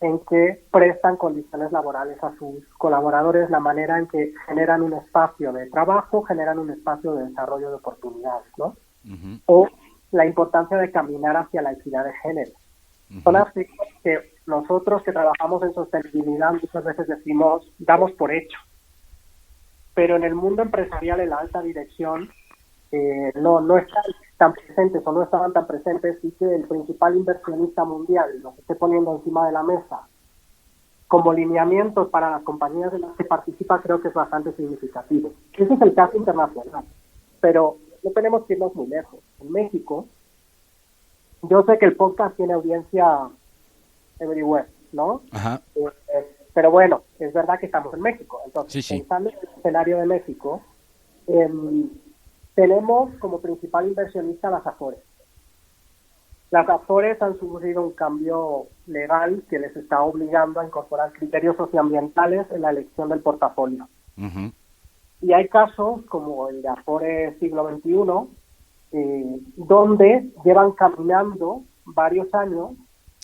en que prestan condiciones laborales a sus colaboradores, la manera en que generan un espacio de trabajo, generan un espacio de desarrollo de oportunidades, ¿no? Uh-huh. O la importancia de caminar hacia la equidad de género. Uh-huh. Son aspectos que nosotros que trabajamos en sostenibilidad muchas veces damos por hecho. Pero en el mundo empresarial, en la alta dirección, no están tan presentes o no estaban tan presentes, y que el principal inversionista mundial los esté poniendo encima de la mesa como lineamientos para las compañías en las que participa, creo que es bastante significativo. Ese es el caso internacional, pero no tenemos que irnos muy lejos. En México, yo sé que el podcast tiene audiencia everywhere, ¿no? Ajá. Pero bueno, es verdad que estamos en México. Entonces, sí. Pensando en el escenario de México, tenemos como principal inversionista las Afores. Las Afores han sufrido un cambio legal que les está obligando a incorporar criterios socioambientales en la elección del portafolio. Uh-huh. Y hay casos como el de Afores Siglo XXI, donde llevan caminando varios años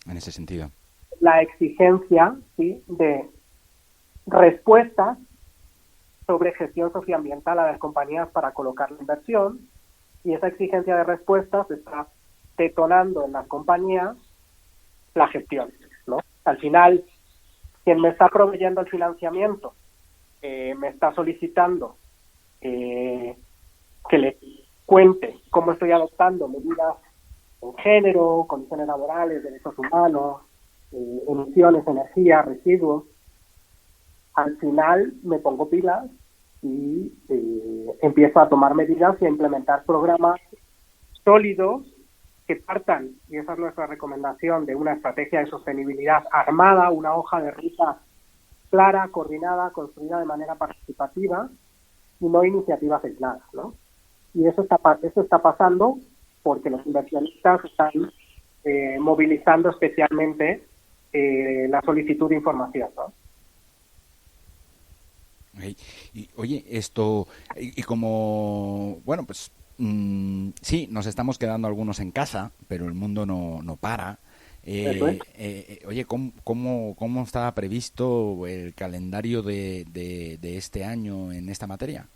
en ese sentido la exigencia, ¿sí?, de respuestas sobre gestión socioambiental a las compañías para colocar la inversión, y esa exigencia de respuestas está detonando en las compañías la gestión, ¿no? Al final, quien me está proveyendo el financiamiento me está solicitando que le cuente cómo estoy adoptando medidas en género, condiciones laborales, derechos humanos, emisiones, energía, residuos. Al final me pongo pilas y empiezo a tomar medidas y a implementar programas sólidos que partan, y esa es nuestra recomendación, de una estrategia de sostenibilidad armada, una hoja de ruta clara, coordinada, construida de manera participativa y no iniciativas aisladas, ¿no? Y eso está pasando porque los inversionistas están movilizando especialmente la solicitud de información, ¿no? Okay. Y, oye, esto, y como, bueno, pues sí, nos estamos quedando algunos en casa, pero el mundo no para. Oye, ¿cómo está previsto el calendario de este año en esta materia?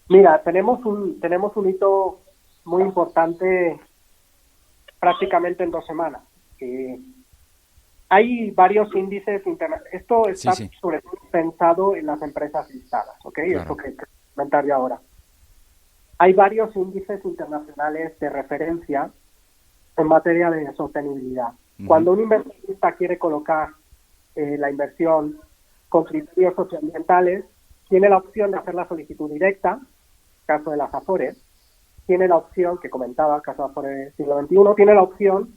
Mira, tenemos un hito muy importante prácticamente en 2 semanas. Hay varios índices internacionales. Esto está sobre todo pensado en las empresas listadas, ¿ok? Claro. Esto que comentar yo ahora. Hay varios índices internacionales de referencia en materia de sostenibilidad. Cuando un inversionista quiere colocar la inversión con criterios socioambientales, tiene la opción de hacer la solicitud directa, caso de las Afores, tiene la opción, que comentaba, caso de Afores siglo XXI, tiene la opción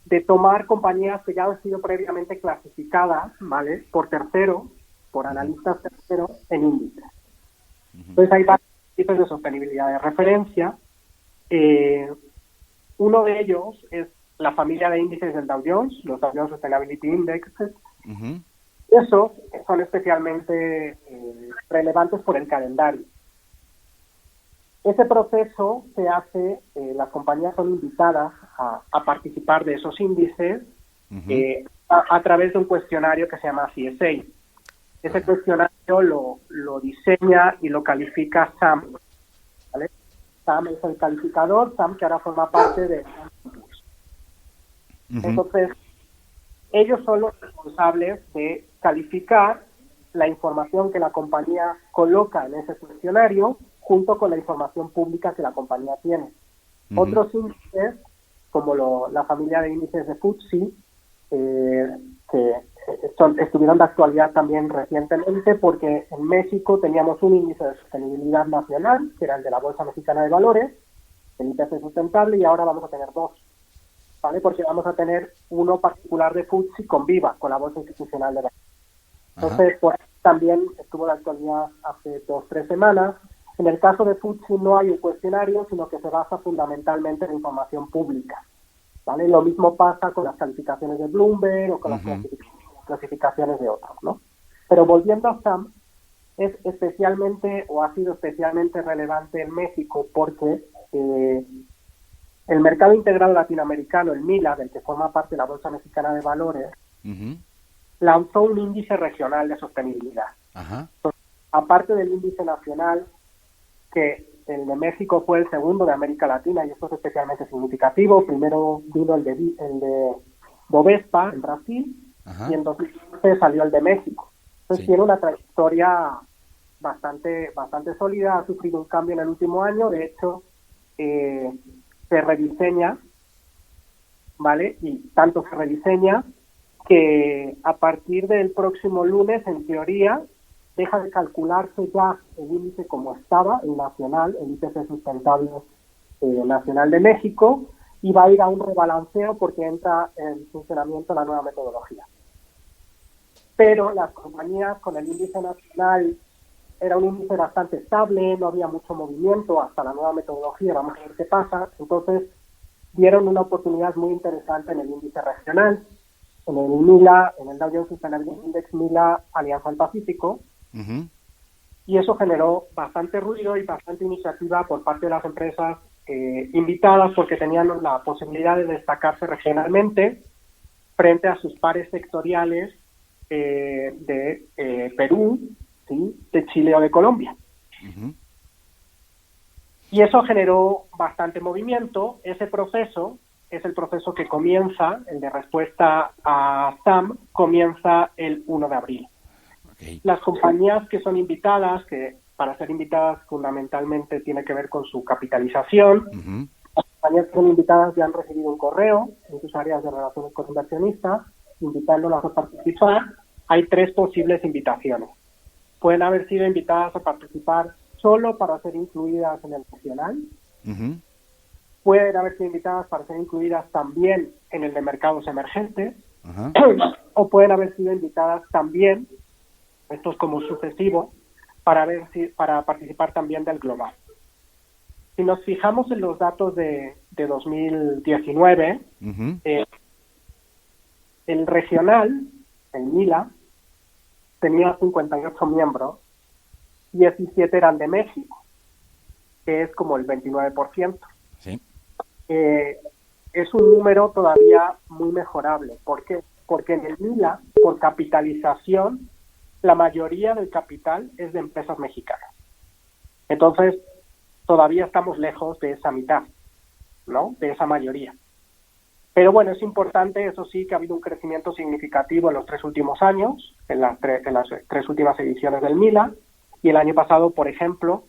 de tomar compañías que ya han sido previamente clasificadas, ¿vale?, por terceros, por analistas terceros, en índices. Entonces hay varios índices de sostenibilidad de referencia. Uno de ellos es la familia de índices del Dow Jones, los Dow Jones Sustainability Indexes. Esos son especialmente relevantes por el calendario. Ese proceso se hace, las compañías son invitadas a participar de esos índices a través de un cuestionario que se llama CSA. Ese cuestionario lo diseña y lo califica SAM, ¿vale? SAM es el calificador, SAM que ahora forma parte de Impulse. Entonces, ellos son los responsables de calificar la información que la compañía coloca en ese cuestionario junto con la información pública que la compañía tiene. Otros índices, como la familia de índices de FTSE, que estuvieron de actualidad también recientemente, porque en México teníamos un índice de sostenibilidad nacional, que era el de la Bolsa Mexicana de Valores, el IPC sustentable, y ahora vamos a tener 2, ¿vale? Porque vamos a tener uno particular de FTSE con Viva, con la Bolsa Institucional de Valores. Entonces, por ahí también estuvo de actualidad hace 2-3 semanas. En el caso de FTSE no hay un cuestionario, sino que se basa fundamentalmente en información pública, ¿vale? Lo mismo pasa con las calificaciones de Bloomberg o con las clasificaciones de otros, ¿no? Pero volviendo a SAM, es especialmente, o ha sido especialmente relevante en México porque el mercado integrado latinoamericano, el MILA, del que forma parte la Bolsa Mexicana de Valores, lanzó un índice regional de sostenibilidad. Entonces, aparte del índice nacional, que el de México fue el segundo de América Latina, y esto es especialmente significativo. Primero vino el de Bovespa en Brasil, y en 2015 salió el de México. Entonces tiene una trayectoria bastante sólida, ha sufrido un cambio en el último año, de hecho se rediseña, ¿vale? Y tanto se rediseña que a partir del próximo lunes, en teoría, deja de calcularse ya el índice como estaba, el nacional, el IPC sustentable nacional de México, y va a ir a un rebalanceo porque entra en funcionamiento la nueva metodología. Pero las compañías con el índice nacional era un índice bastante estable, no había mucho movimiento hasta la nueva metodología, vamos a ver qué pasa. Entonces dieron una oportunidad muy interesante en el índice regional, en el MILA, en el Dow Jones Sustainability Index MILA Alianza del Pacífico, y eso generó bastante ruido y bastante iniciativa por parte de las empresas invitadas, porque tenían la posibilidad de destacarse regionalmente frente a sus pares sectoriales de Perú, ¿sí?, de Chile o de Colombia. Y eso generó bastante movimiento. Ese proceso es el proceso que comienza, el de respuesta a SAM, comienza el 1 de abril. Las compañías que son invitadas, que para ser invitadas fundamentalmente tiene que ver con su capitalización, las compañías que son invitadas ya han recibido un correo en sus áreas de relaciones con inversionistas, invitándolas a participar. Hay 3 posibles invitaciones. Pueden haber sido invitadas a participar solo para ser incluidas en el nacional. Pueden haber sido invitadas para ser incluidas también en el de mercados emergentes. O pueden haber sido invitadas también Esto es como sucesivo para participar también del global. Si nos fijamos en los datos de 2019, Ujú. el regional, el MILA, tenía 58 miembros, 17 eran de México, que es como el 29%. Sí. Es un número todavía muy mejorable. ¿Por qué? Porque en el MILA, por capitalización, la mayoría del capital es de empresas mexicanas. Entonces, todavía estamos lejos de esa mitad, ¿no? De esa mayoría. Pero bueno, es importante, eso sí, que ha habido un crecimiento significativo en los 3 últimos años, en las 3 últimas ediciones del MILA, y el año pasado, por ejemplo,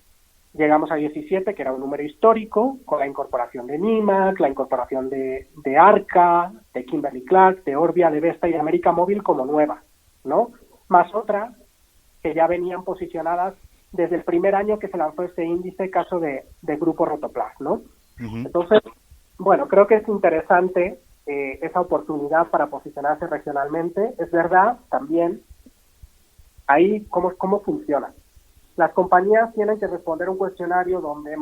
llegamos a 17, que era un número histórico, con la incorporación de NIMAC, la incorporación de Arca, de Kimberly-Clark, de Orbia, de Vesta y de América Móvil como nuevas, ¿no? Más otras que ya venían posicionadas desde el primer año que se lanzó este índice, caso de Grupo Rotoplas, ¿no? Ujú. Entonces, bueno, creo que es interesante esa oportunidad para posicionarse regionalmente. Es verdad, también, ahí cómo funciona. Las compañías tienen que responder un cuestionario donde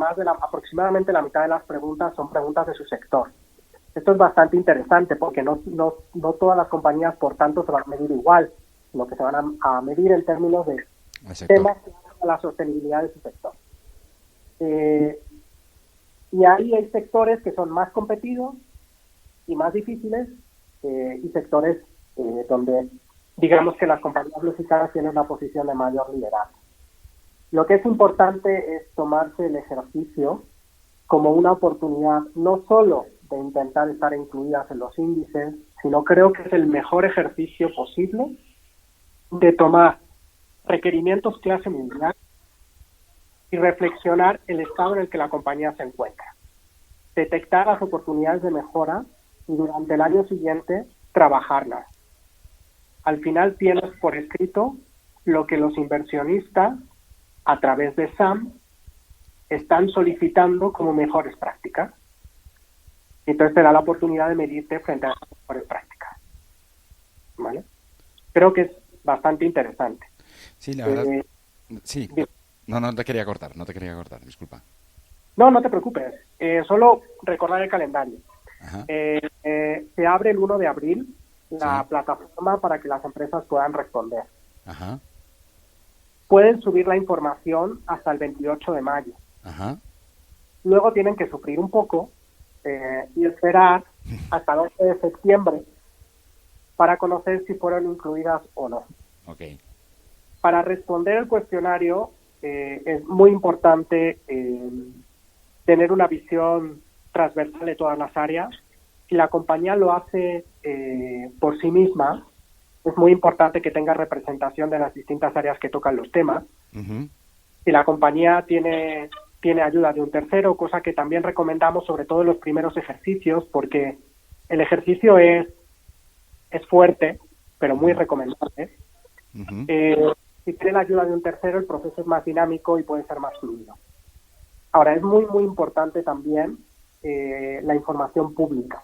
aproximadamente la mitad de las preguntas son preguntas de su sector. Esto es bastante interesante porque no todas las compañías, por tanto, se van a medir igual, sino que se van a medir en términos de temas que hacen a la sostenibilidad de su sector. Y ahí hay sectores que son más competidos y más difíciles, y sectores donde digamos que las compañías mexicanas tienen una posición de mayor liderazgo. Lo que es importante es tomarse el ejercicio como una oportunidad no solo de intentar estar incluidas en los índices, sino creo que es el mejor ejercicio posible de tomar requerimientos clase mundial y reflexionar el estado en el que la compañía se encuentra. Detectar las oportunidades de mejora y durante el año siguiente trabajarlas. Al final tienes por escrito lo que los inversionistas a través de SAM están solicitando como mejores prácticas. Entonces te da la oportunidad de medirte frente a las mejores prácticas. ¿Vale? Creo que es bastante interesante. Sí, la verdad. Sí. No te quería cortar, disculpa. No te preocupes. Solo recordar el calendario. Ajá. Se abre el 1 de abril la Sí. plataforma para que las empresas puedan responder. Ajá. Pueden subir la información hasta el 28 de mayo. Ajá. Luego tienen que sufrir un poco y esperar hasta el 12 de septiembre para conocer si fueron incluidas o no. Ok. Para responder el cuestionario es muy importante tener una visión transversal de todas las áreas. Si la compañía lo hace por sí misma, es muy importante que tenga representación de las distintas áreas que tocan los temas. Ujú. Si la compañía tiene ayuda de un tercero, cosa que también recomendamos sobre todo en los primeros ejercicios, porque el ejercicio es fuerte, pero muy recomendable. Ujú. Si tiene la ayuda de un tercero, el proceso es más dinámico y puede ser más fluido. Ahora, es muy, muy importante también la información pública.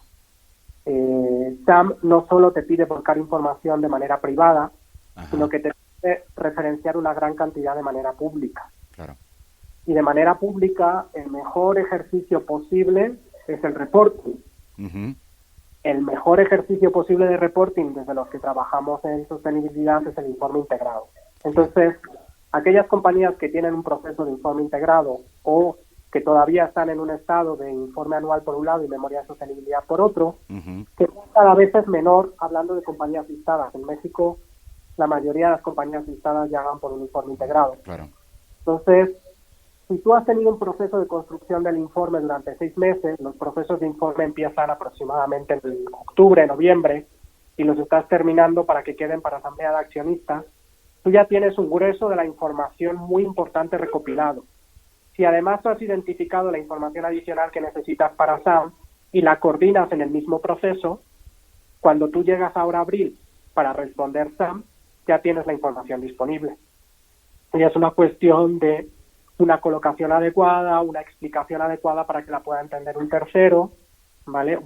SAM no solo te pide buscar información de manera privada, Ajá. sino que te pide referenciar una gran cantidad de manera pública. Claro. Y de manera pública, el mejor ejercicio posible es el reporting. Ujú. El mejor ejercicio posible de reporting desde los que trabajamos en sostenibilidad es el informe integrado. Entonces, aquellas compañías que tienen un proceso de informe integrado o que todavía están en un estado de informe anual por un lado y memoria de sostenibilidad por otro, Ujú. que cada vez es menor hablando de compañías listadas. En México, la mayoría de las compañías listadas ya van por un informe integrado. Claro. Entonces, si tú has tenido un proceso de construcción del informe durante 6 meses, los procesos de informe empiezan aproximadamente en octubre, noviembre, y los estás terminando para que queden para asamblea de accionistas, tú ya tienes un grueso de la información muy importante recopilado. Si además tú has identificado la información adicional que necesitas para SAM y la coordinas en el mismo proceso, cuando tú llegas ahora a abril para responder SAM, ya tienes la información disponible. Y es una cuestión de una colocación adecuada, una explicación adecuada para que la pueda entender un tercero, ¿vale?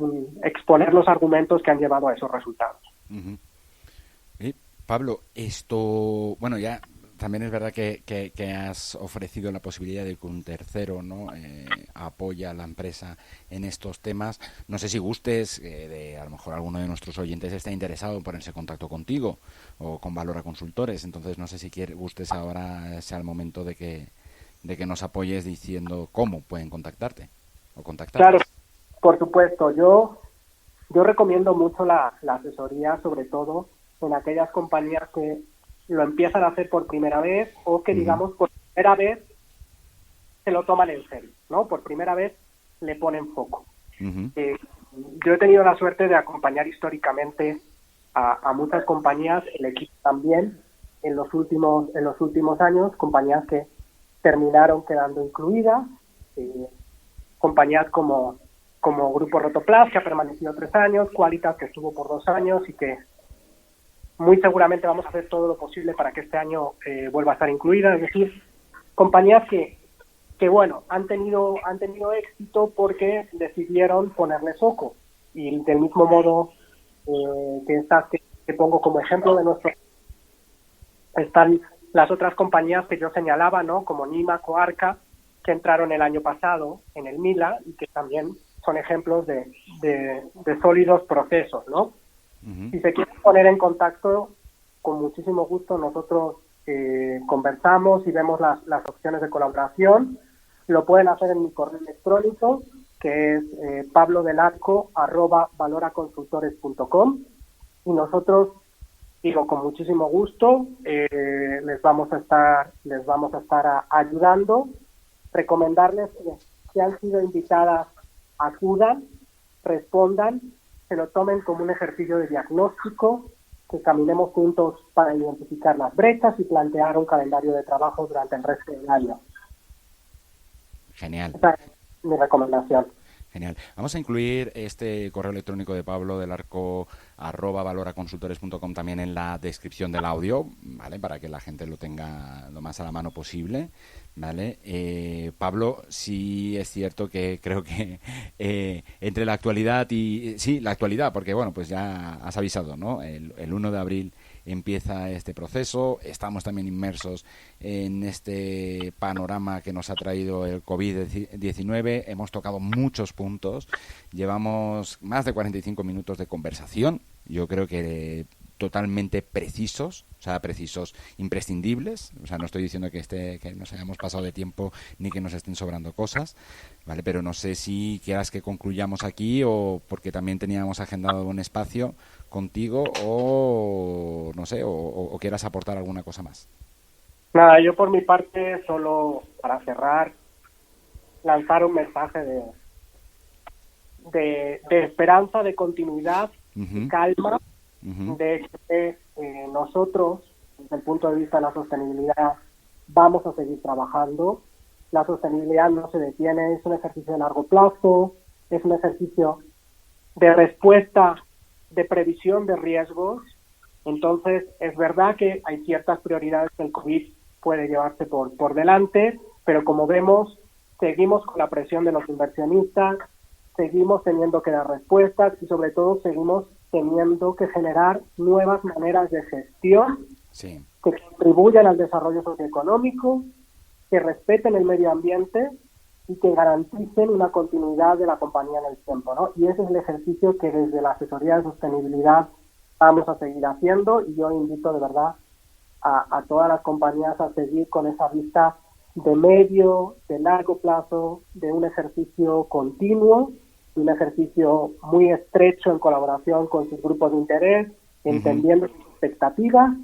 Exponer los argumentos que han llevado a esos resultados. Ujú. Y Pablo, esto, bueno, ya también es verdad que has ofrecido la posibilidad de que un tercero, ¿no? Apoya a la empresa en estos temas. No sé si gustes, a lo mejor alguno de nuestros oyentes está interesado en ponerse en contacto contigo o con Valora Consultores. Entonces, no sé si gustes ahora sea el momento de que nos apoyes diciendo cómo pueden contactarte o Claro, contactarles. por supuesto. Yo recomiendo mucho la asesoría, sobre todo en aquellas compañías que lo empiezan a hacer por primera vez o que, Ujú, digamos, por primera vez se lo toman en serio, ¿no? Por primera vez le ponen foco. ujú, Eh, yo he tenido la suerte de acompañar históricamente a muchas compañías, el equipo también, en los últimos años, compañías que terminaron quedando incluidas, eh, compañías como Grupo Rotoplas, que ha permanecido 3 años, Qualitas, que estuvo por 2 años y que muy seguramente vamos a hacer todo lo posible para que este año vuelva a estar incluida. Es decir, compañías que bueno, han tenido éxito porque decidieron ponerle foco. Y del mismo modo que estas que pongo como ejemplo de nuestro, están las otras compañías que yo señalaba, ¿no? Como Nimac o Arca, que entraron el año pasado en el MILA y que también son ejemplos de sólidos procesos, ¿no? ujú. Si se quieren poner en contacto, con muchísimo gusto nosotros conversamos y vemos las opciones de colaboración. Lo pueden hacer en mi correo electrónico, que es pablodelarco@valoraconsultores.com, y nosotros, digo, con muchísimo gusto, les vamos a estar ayudando. Recomendarles que si han sido invitadas, acudan, respondan, se lo tomen como un ejercicio de diagnóstico, que caminemos juntos para identificar las brechas y plantear un calendario de trabajo durante el resto del año. Genial. Esa es mi recomendación. Genial. Vamos a incluir este correo electrónico de Pablo del Arco @valoraconsultores.com también en la descripción del audio, ¿vale? Para que la gente lo tenga lo más a la mano posible, ¿vale? Pablo, sí es cierto que creo que entre la actualidad y... Sí, la actualidad, porque bueno, pues ya has avisado, ¿no? El 1 de abril empieza este proceso, estamos también inmersos en este panorama que nos ha traído el COVID-19, hemos tocado muchos puntos, llevamos más de 45 minutos de conversación, yo creo que totalmente precisos, o sea, precisos, imprescindibles, o sea, no estoy diciendo que nos hayamos pasado de tiempo ni que nos estén sobrando cosas, ¿vale? Pero no sé si quieras que concluyamos aquí o porque también teníamos agendado un espacio contigo o no sé, o quieras aportar alguna cosa más. Nada, yo por mi parte, solo para cerrar, lanzar un mensaje de esperanza, de continuidad, de Ujú, calma, ujú, de que nosotros, desde el punto de vista de la sostenibilidad, vamos a seguir trabajando. La sostenibilidad no se detiene, es un ejercicio de largo plazo, es un ejercicio de respuesta, de previsión de riesgos. Entonces, es verdad que hay ciertas prioridades que el COVID puede llevarse por delante, pero como vemos, seguimos con la presión de los inversionistas, seguimos teniendo que dar respuestas y sobre todo seguimos teniendo que generar nuevas maneras de gestión sí. que contribuyan al desarrollo socioeconómico, que respeten el medio ambiente y que garanticen una continuidad de la compañía en el tiempo, ¿no? Y ese es el ejercicio que desde la asesoría de sostenibilidad vamos a seguir haciendo, y yo invito de verdad a todas las compañías a seguir con esa vista de medio, de largo plazo, de un ejercicio continuo, de un ejercicio muy estrecho en colaboración con sus grupos de interés, Ujú. entendiendo sus expectativas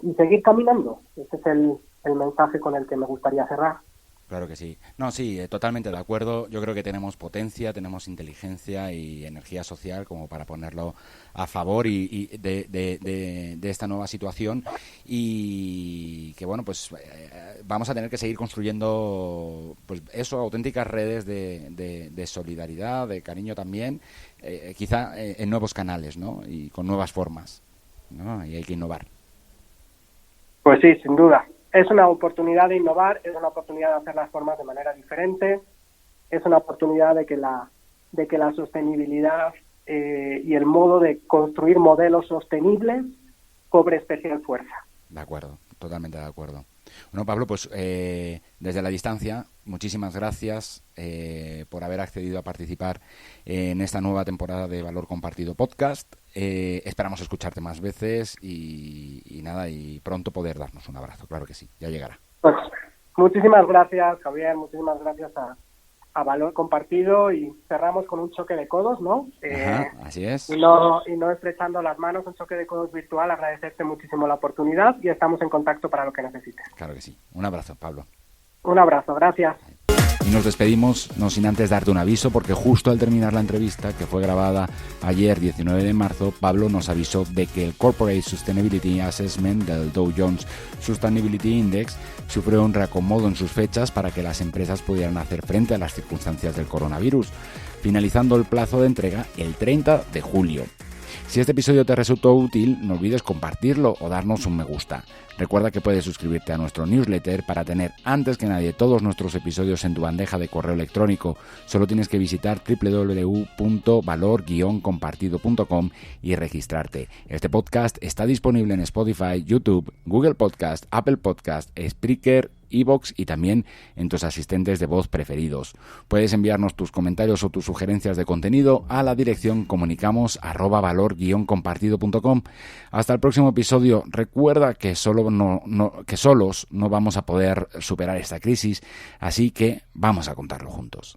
y seguir caminando. Ese es el mensaje con el que me gustaría cerrar. Claro que sí. No, sí, totalmente de acuerdo. Yo creo que tenemos potencia, tenemos inteligencia y energía social como para ponerlo a favor y de esta nueva situación y que, bueno, pues vamos a tener que seguir construyendo pues eso, auténticas redes de solidaridad, de cariño también, quizá en nuevos canales, ¿no? Y con nuevas formas, ¿no? Y hay que innovar. Pues sí, sin duda. Es una oportunidad de innovar, es una oportunidad de hacer las formas de manera diferente, es una oportunidad de que la sostenibilidad y el modo de construir modelos sostenibles cobre especial fuerza. De acuerdo, totalmente de acuerdo. Bueno, Pablo, pues desde la distancia, muchísimas gracias por haber accedido a participar en esta nueva temporada de Valor Compartido Podcast. Esperamos escucharte más veces y nada, y pronto poder darnos un abrazo, claro que sí, ya llegará. Pues, muchísimas gracias, Javier, muchísimas gracias a Valor Compartido, y cerramos con un choque de codos, ¿no? Ajá, así es. Y no estrechando las manos, un choque de codos virtual. Agradecerte muchísimo la oportunidad y estamos en contacto para lo que necesites. Claro que sí. Un abrazo, Pablo. Un abrazo, gracias. Y nos despedimos, no sin antes darte un aviso, porque justo al terminar la entrevista, que fue grabada ayer, 19 de marzo, Pablo nos avisó de que el Corporate Sustainability Assessment del Dow Jones Sustainability Index sufrió un reacomodo en sus fechas para que las empresas pudieran hacer frente a las circunstancias del coronavirus, finalizando el plazo de entrega el 30 de julio. Si este episodio te resultó útil, no olvides compartirlo o darnos un me gusta. Recuerda que puedes suscribirte a nuestro newsletter para tener antes que nadie todos nuestros episodios en tu bandeja de correo electrónico. Solo tienes que visitar www.valor-compartido.com y registrarte. Este podcast está disponible en Spotify, YouTube, Google Podcast, Apple Podcast, Spreaker, iVoox y también en tus asistentes de voz preferidos. Puedes enviarnos tus comentarios o tus sugerencias de contenido a la dirección comunicamos@valor-compartido.com. Hasta el próximo episodio. Recuerda que solos no vamos a poder superar esta crisis, así que vamos a contarlo juntos.